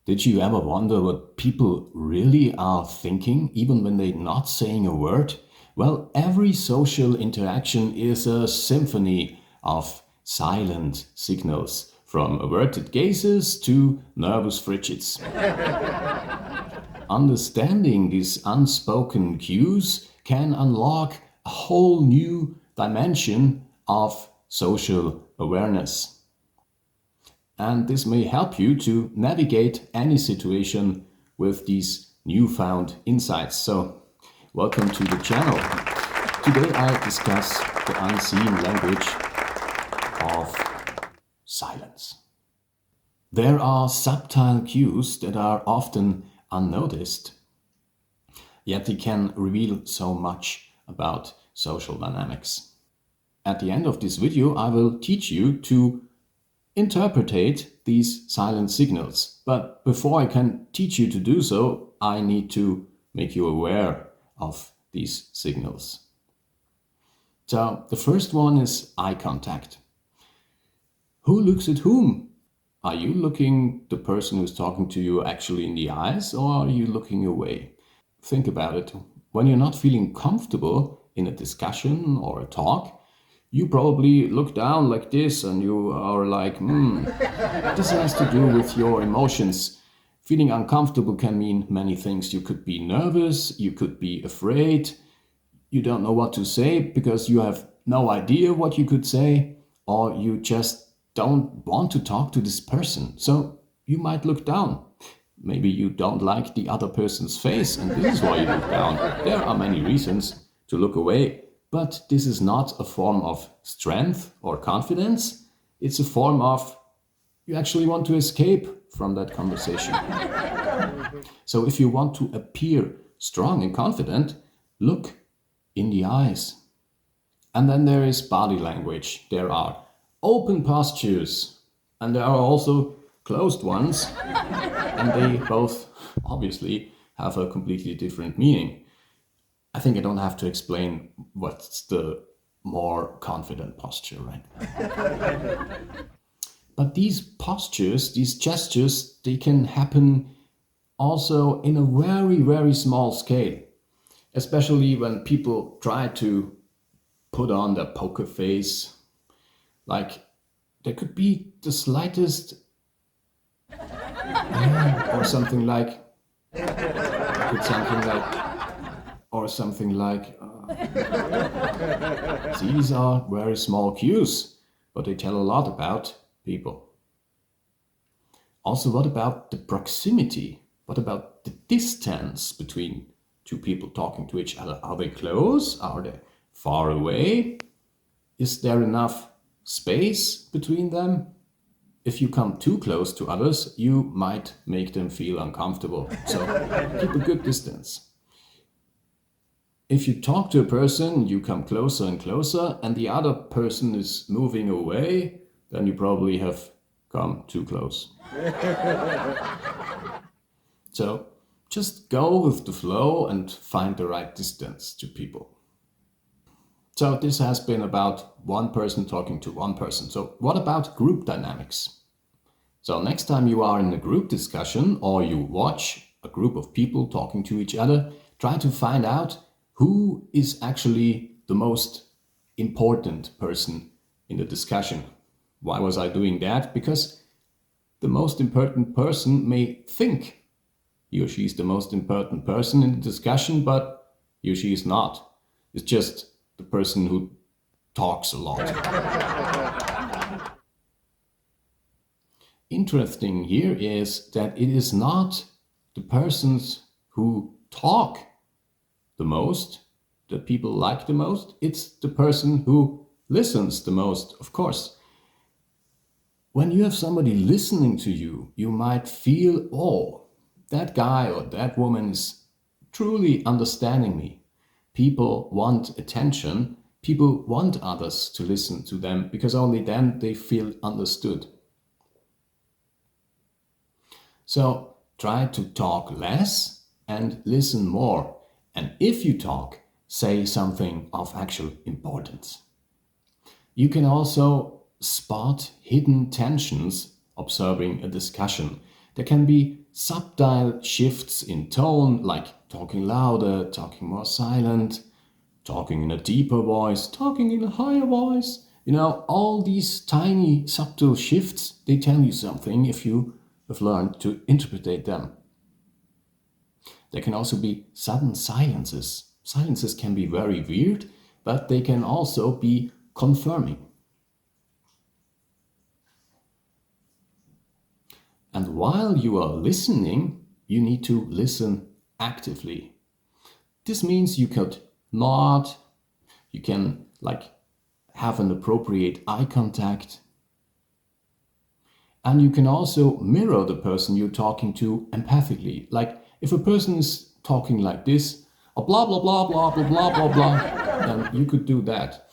Did you ever wonder what people really are thinking, even when they're not saying a word? Well, every social interaction is a symphony of silent signals, from averted gazes to nervous fidgets. Understanding these unspoken cues can unlock a whole new dimension of social awareness. And this may help you to navigate any situation with these newfound insights. So, welcome to the channel. Today I discuss the unseen language of silence. There are subtle cues that are often unnoticed, yet they can reveal so much about social dynamics. At the end of this video, I will teach you to interpretate these silent signals. But before I can teach you to do so, I need to make you aware of these signals. So the first one is eye contact. Who looks at whom? Are you looking the person who's talking to you actually in the eyes, or are you looking away? Think about it. When you're not feeling comfortable in a discussion or a talk, you probably look down like this and you are like, This has to do with your emotions. Feeling uncomfortable can mean many things. You could be nervous, you could be afraid, you don't know what to say because you have no idea what you could say, or you just don't want to talk to this person. So you might look down. Maybe you don't like the other person's face and this is why you look down. There are many reasons to look away, but this is not a form of strength or confidence. It's a form of you actually want to escape from that conversation. So if you want to appear strong and confident, look in the eyes. And then there is body language. There are open postures and there are also closed ones, and they both obviously have a completely different meaning. I think I don't have to explain what's the more confident posture, right? But these postures, these gestures, they can happen also in a very, very small scale, especially when people try to put on their poker face. Like, there could be the slightest, or something like, these are very small cues, but they tell a lot about people. Also, what about the proximity? What about the distance between two people talking to each other? Are they close? Are they far away? Is there enough space between them? If you come too close to others, you might make them feel uncomfortable. So keep a good distance. If you talk to a person, you come closer and closer, and the other person is moving away, then you probably have come too close. So just go with the flow and find the right distance to people. So this has been about one person talking to one person. So what about group dynamics? So next time you are in a group discussion or you watch a group of people talking to each other, try to find out who is actually the most important person in the discussion. Why was I doing that? Because the most important person may think he or she is the most important person in the discussion, but he or she is not. It's just the person who talks a lot. Interesting here is that it is not the persons who talk the most that people like the most. It's the person who listens the most, of course. When you have somebody listening to you, you might feel, oh, that guy or that woman is truly understanding me. People want attention. People want others to listen to them because only then they feel understood. So try to talk less and listen more. And if you talk, say something of actual importance. You can also spot hidden tensions observing a discussion. There can be subtle shifts in tone, like talking louder, talking more silent, talking in a deeper voice, talking in a higher voice. All these tiny subtle shifts, they tell you something if you have learned to interpret them. There can also be sudden silences. Silences can be very weird, but they can also be confirming. And while you are listening, you need to listen actively. This means you could nod, you can have an appropriate eye contact, and you can also mirror the person you're talking to empathically. Like if a person is talking like this, or blah blah blah blah blah blah blah blah, then you could do that.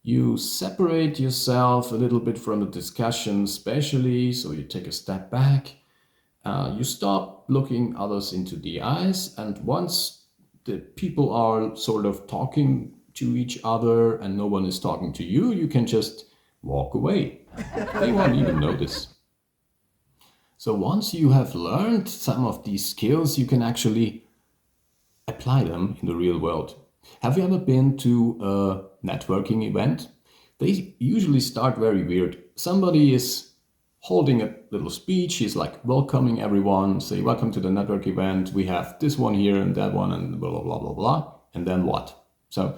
You separate yourself a little bit from the discussion, especially, so you take a step back. You stop looking others into the eyes, and once the people are sort of talking to each other and no one is talking to you, you can just walk away. They won't even notice. So once you have learned some of these skills, you can actually apply them in the real world. Have you ever been to a networking event? They usually start very weird. Somebody is holding a little speech. He's like welcoming everyone, say, welcome to the network event. We have this one here and that one and blah, blah, blah, blah, blah. And then what? So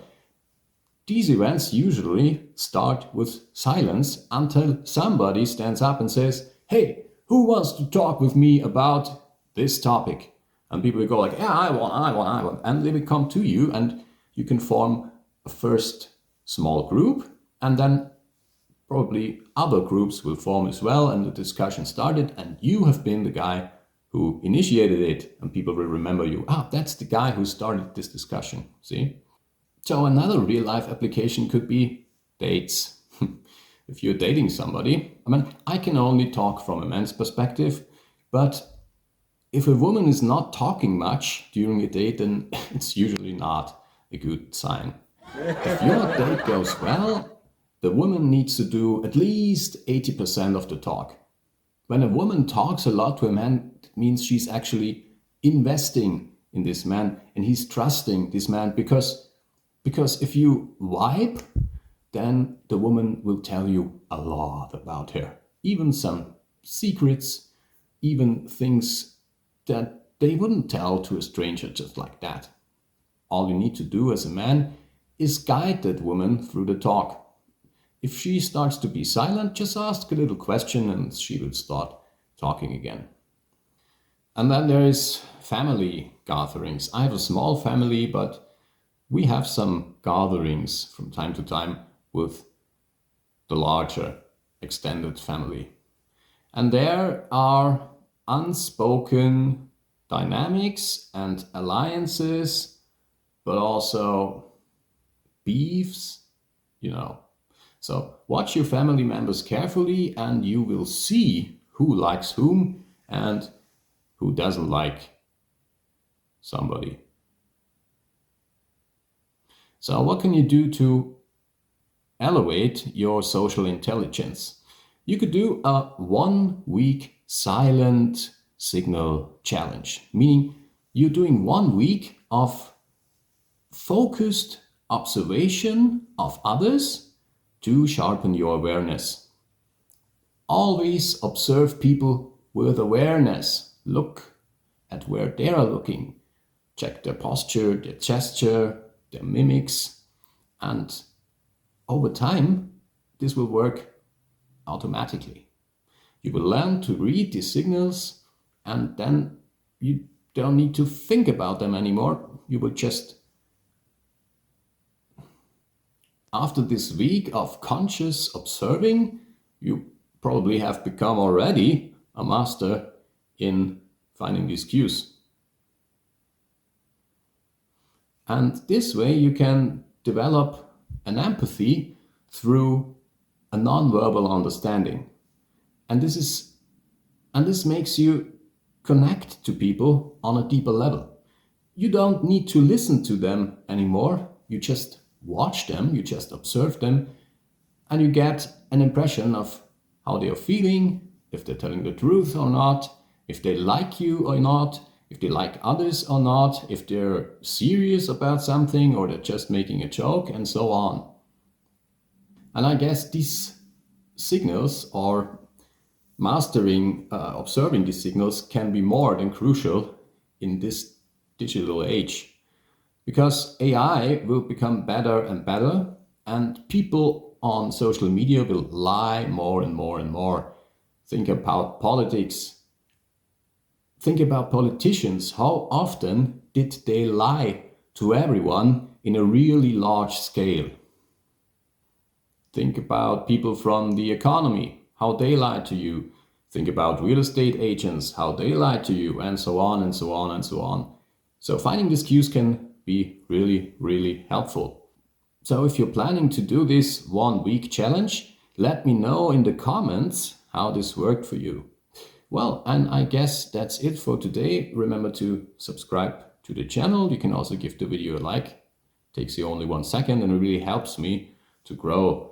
these events usually start with silence until somebody stands up and says, hey, who wants to talk with me about this topic? And people will go like, yeah, I want. And they will come to you and you can form a first small group, and then probably other groups will form as well, and the discussion started, and you have been the guy who initiated it, and people will remember you. That's the guy who started this discussion, see? So another real life application could be dates. If you're dating somebody, I can only talk from a man's perspective, but if a woman is not talking much during a date, then it's usually not a good sign. If your date goes well, the woman needs to do at least 80% of the talk. When a woman talks a lot to a man, it means she's actually investing in this man and he's trusting this man because if you vibe, then the woman will tell you a lot about her. Even some secrets, even things that they wouldn't tell to a stranger just like that. All you need to do as a man is guide that woman through the talk. If she starts to be silent, just ask a little question and she will start talking again. And then there is family gatherings. I have a small family, but we have some gatherings from time to time with the larger extended family. And there are unspoken dynamics and alliances, but also beefs, So watch your family members carefully and you will see who likes whom and who doesn't like somebody. So what can you do to elevate your social intelligence? You could do a 1 week silent signal challenge, meaning you're doing 1 week of focused observation of others to sharpen your awareness. Always observe people with awareness. Look at where they are looking. Check their posture, their gesture, their mimics, and over time, this will work automatically. You will learn to read these signals, and then you don't need to think about them anymore. You will just, after this week of conscious observing, you probably have become already a master in finding these cues. And this way you can develop an empathy through a nonverbal understanding. And this makes you connect to people on a deeper level. You don't need to listen to them anymore. You just watch them, you just observe them, and you get an impression of how they are feeling, if they're telling the truth or not, if they like you or not, if they like others or not, if they're serious about something or they're just making a joke, and so on. And I guess these signals, or mastering, observing these signals, can be more than crucial in this digital age. Because AI will become better and better, and people on social media will lie more and more and more. Think about politics. Think about politicians. How often did they lie to everyone in a really large scale? Think about people from the economy, how they lie to you. Think about real estate agents, how they lie to you, and so on and so on and so on. So finding these cues can be really, really helpful. So if you're planning to do this 1 week challenge, let me know in the comments how this worked for you. Well, and I guess that's it for today. Remember to subscribe to the channel. You can also give the video a like. It takes you only 1 second and it really helps me to grow.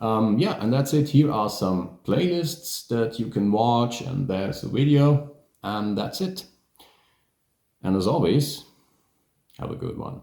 Yeah, and that's it. Here are some playlists that you can watch, and there's a video, and that's it. And as always, have a good one.